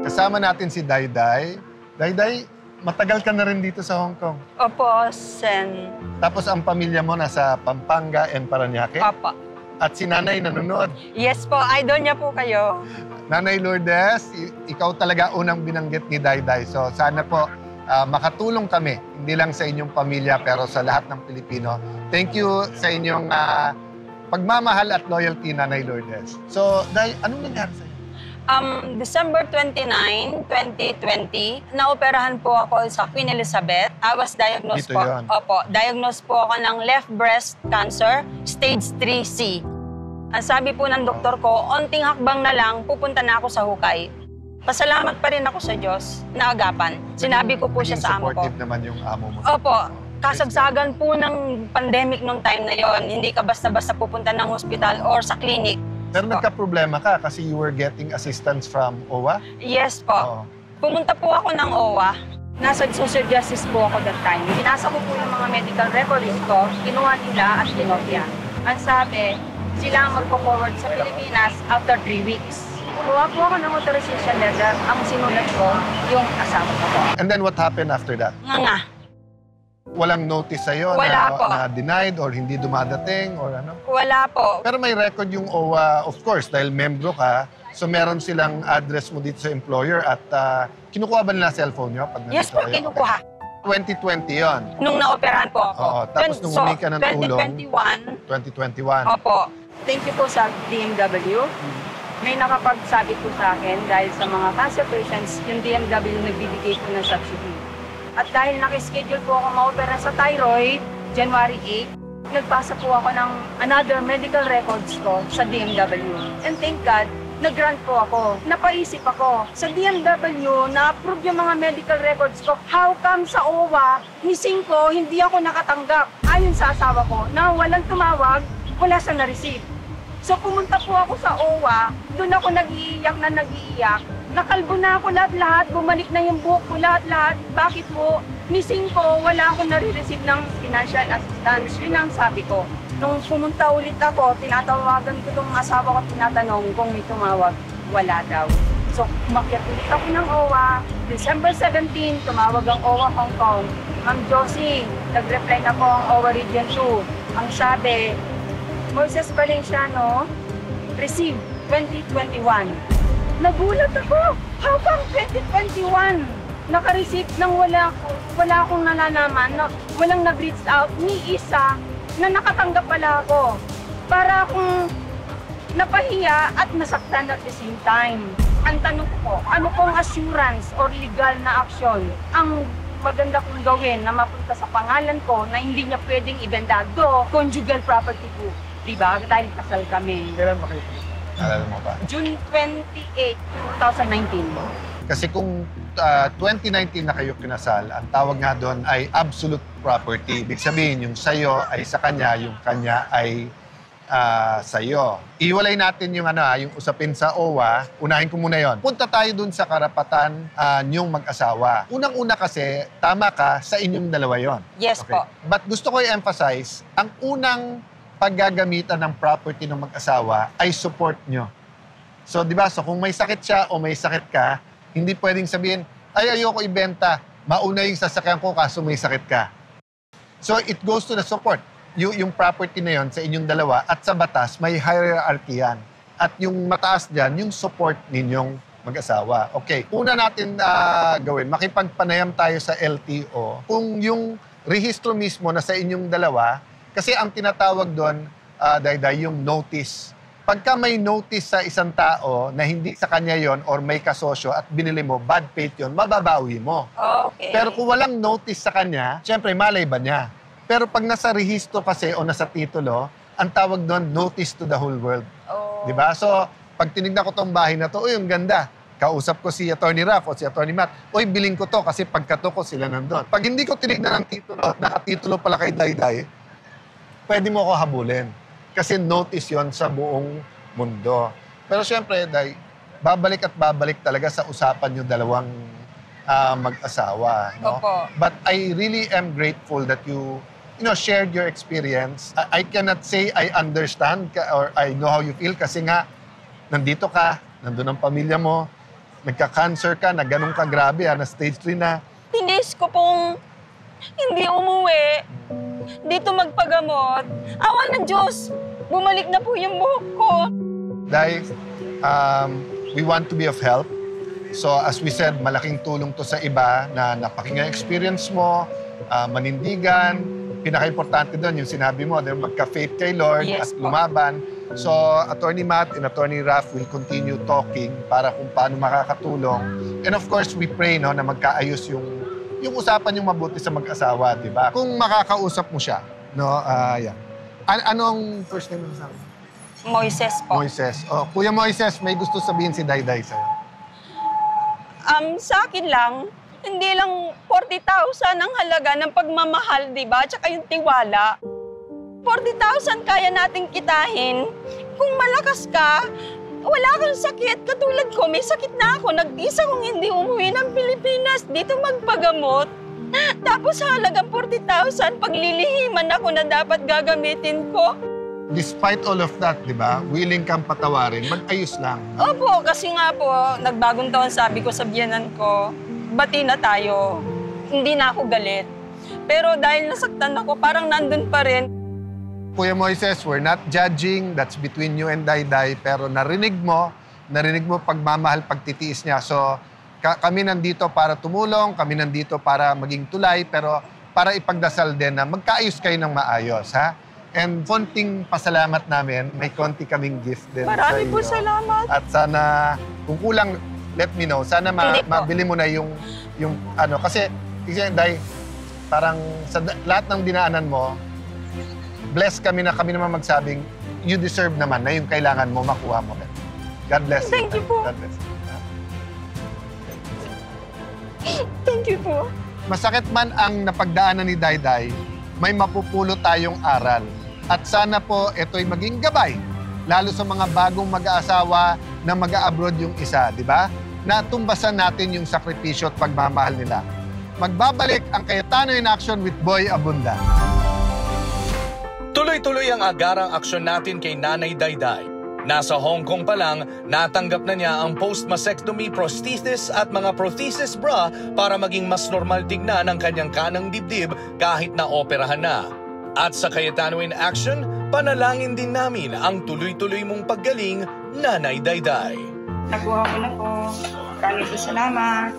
Kasama natin si Dayday. Dayday, matagal ka na rin dito sa Hong Kong. Opo, Sen. Tapos ang pamilya mo nasa Pampanga and Parañaque? Opo. At si Nanay nanonood. Yes po, idol niya po kayo. Nanay Lourdes, ikaw talaga unang binanggit ni Dayday. So sana po makatulong kami, hindi lang sa inyong pamilya pero sa lahat ng Pilipino. Thank you sa inyong pagmamahal at loyalty, Nanay Lourdes. So, Day, anong nangyari sa'yo? December 29, 2020, naoperahan po ako sa Queen Elizabeth. I was diagnosed Dito po. yun. Opo, diagnosed po ako ng left breast cancer, stage 3C. Ang sabi po ng doktor ko, onting hakbang na lang, pupunta na ako sa hukay. Pasalamat pa rin ako sa Diyos na agapan. Sinabi ko po siya sa amo ko. Supportive naman yung amo mo. Opo, kasagsagan po ng pandemic nung time na yon. Hindi ka basta-basta pupunta ng hospital or sa clinic. Pero nagka-problema ka kasi you were getting assistance from OWA? Yes po. Oo. Pumunta po ako ng OWA. Nasa social justice po ako that time. Binasa ko po yung mga medical records ko, kinuha nila at kinopya. Ang sabi, sila ang magpo-forward sa Pilipinas after 3 weeks. Kuha po ako ng authorization letter. Ang sinulat ko, yung asawa ko po. And then what happened after that? Nga. Walang notice sa'yo Wala po. na denied or hindi dumadating or ano? Wala po. Pero may record yung OWA, of course, dahil membro ka. So meron silang address mo dito sa employer at kinukuha ba nila cellphone nyo? Pag Yes po, kayo? kinukuha. 2020 yon. Nung naoperahan po ako. Oo, tapos nung humingi ka ng tulong, 2021. 2021. Opo. Thank you po sa DMW. May nakapagsabi po sa akin dahil sa mga cancer patients, yung DMW nagbibigay po ng subsidy. At dahil nakischedule po ako ma-opera sa thyroid, January 8, nagpasa po ako ng another medical records ko sa DMW. And thank God, nag-grant po ako. Napaisip ako, sa DMW, na-approve yung mga medical records ko. How come sa OWA, missing ko, hindi ako nakatanggap? Ayon sa asawa ko, na walang tumawag, wala sa na-receive. So pumunta po ako sa OWA, doon ako nag-iiyak. Nakalbo na ako lahat-lahat, bumalik na yung buhok ko lahat-lahat. Bakit po? Missing ko, wala akong nare-receive ng financial assistance. Yun ang sabi ko. Nung pumunta ulit ako, tinatawagan ko itong asawa ko, tinatanong kung may tumawag. Wala daw. So, umakyat ulit ako ng OWA. December 17, tumawag ang OWA Hong Kong. Ma'am Josie, nag-reply na po ang OWA Region 2. Ang sabi, Moises Valenciano, receive 2021. Nagulat ako. How come 2021? Naka-receive nang wala akong nalalaman, walang nag-reach out, ni isa na nakatanggap pala ako. Para akong napahiya at nasaktan at the same time. Ang tanong ko, ano pong assurance or legal na action ang maganda kong gawin na mapunta sa pangalan ko na hindi niya pwedeng ibenta? Do, conjugal property ko. Diba? Dahil kasal kami. Kailan ba kayo? Alala mo ba? June 28, 2019. Kasi kung 2019 na kayo kinasal, ang tawag nga doon ay absolute property. Ibig sabihin, yung sa'yo ay sa kanya, yung kanya ay sa'yo. Iwalay natin yung, yung usapin sa OWA. Unahin ko muna yon. Punta tayo doon sa karapatan niyong mag-asawa. Unang-una kasi, tama ka, sa inyong dalawa yon. Yes po. But gusto ko i-emphasize, ang unang paggagamitan ng property ng mag-asawa ay support nyo. So, di ba? So, kung may sakit siya o may sakit ka, hindi pwedeng sabihin, ay, ayoko ibenta. Mauna yung sasakyan ko kaso may sakit ka. So, it goes to the support. Yung property na yon sa inyong dalawa at sa batas, may hierarchy yan. At yung mataas dyan, yung support ninyong mag-asawa. Okay, una natin gawin, makipagpanayam tayo sa LTO. Kung yung rehistro mismo na sa inyong dalawa, kasi ang tinatawag doon, Dayday, yung notice. Pagka may notice sa isang tao na hindi sa kanya yon or may kasosyo at binili mo, bad faith yun, mababawi mo. Okay. Pero kung walang notice sa kanya, syempre malay ba niya? Pero pag nasa rehistro kasi o nasa titulo, ang tawag doon, notice to the whole world. Oh. Diba? So, pag tinignan ko tong bahay na to, uy, ang ganda. Kausap ko si Atty. Raf o si Atty. Matt, uy, biling ko to kasi pagkato ko sila nandun. Pag hindi ko tinignan ang titulo at nakatitulo pala kay Dayday, pwede mo ako habulin. Kasi notice yon sa buong mundo. Pero syempre, Day, babalik at babalik talaga sa usapan yung dalawang mag-asawa. No? Opo. But I really am grateful that you shared your experience. I cannot say I understand or I know how you feel kasi nga, nandito ka, nandun ang pamilya mo, nagka-cancer ka, na ganun ka grabe, na stage 3 na. Tinis ko pong hindi umuwi, dito magpagamot. Awa ng Diyos, bumalik na po yung buhok ko. Dahil we want to be of help. So as we said, malaking tulong to sa iba na napakinggan experience mo, manindigan. Pinaka-importante doon yung sinabi mo, magka-faith kay Lord at Yes, lumaban. So Attorney Matt and Attorney Raph will continue talking para kung paano makakatulong. And of course, we pray na magkaayos yung usapan yung mabuti sa mag-asawa, di ba? Kung makakausap mo siya, yan. Anong first name mo sa akin? Moises po. Moises. Oh, Kuya Moises, may gusto sabihin si Dayday sa'yo. Sa akin lang, hindi lang 40,000 ang halaga ng pagmamahal, di ba? Tsaka yung tiwala. 40,000 kaya nating kitahin. Kung malakas ka, wala kang sakit. Katulad ko, may sakit na ako. Nag-isa kong hindi umuwi ng Pilipinas. Dito magpagamot. Tapos halagang 40,000, paglilihiman ako na dapat gagamitin ko. Despite all of that, di ba, willing kang patawarin, mag-ayos lang. Opo, kasi nga po, nagbagong taon sabi ko sa biyanan ko, bati na tayo. Hindi na ako galit. Pero dahil nasaktan ako, parang nandun pa rin. Kuya Moises, we're not judging. That's between you and Dayday. Pero narinig mo pagmamahal, pagtitiis niya. So, kami nandito para tumulong, kami nandito para maging tulay, pero para ipagdasal din na magkaayos kayo ng maayos, ha? And konting pasalamat namin, may konti kaming gift din sa Marami iyo. po salamat. At sana, kung kulang, let me know. Sana mabili mo na yung ano. Kasi Day, parang sa lahat ng dinaanan mo, blessed kami naman magsabing, you deserve naman na yung kailangan mo, makuha mo. God bless you. Thank you po. God bless you. Thank you po. Masakit man ang napagdaanan ni Dayday, may mapupulot tayong aral. At sana po ito'y maging gabay, lalo sa mga bagong mag-aasawa na mag-a-abroad yung isa, di ba? Natumbasan natin yung sakripisyo at pagmamahal nila. Magbabalik ang Cayetano in Action with Boy Abunda. Tuloy-tuloy ang agarang aksyon natin kay Nanay Dayday. Nasa Hong Kong pa lang, natanggap na niya ang post-mastectomy prosthesis at mga prosthesis bra para maging mas normal tignan ang kanyang kanang dibdib kahit na operahan na. At sa Cayetano in Action, panalangin din namin ang tuloy-tuloy mong paggaling, Nanay Dayday. Nakuha ko na po. Maraming salamat.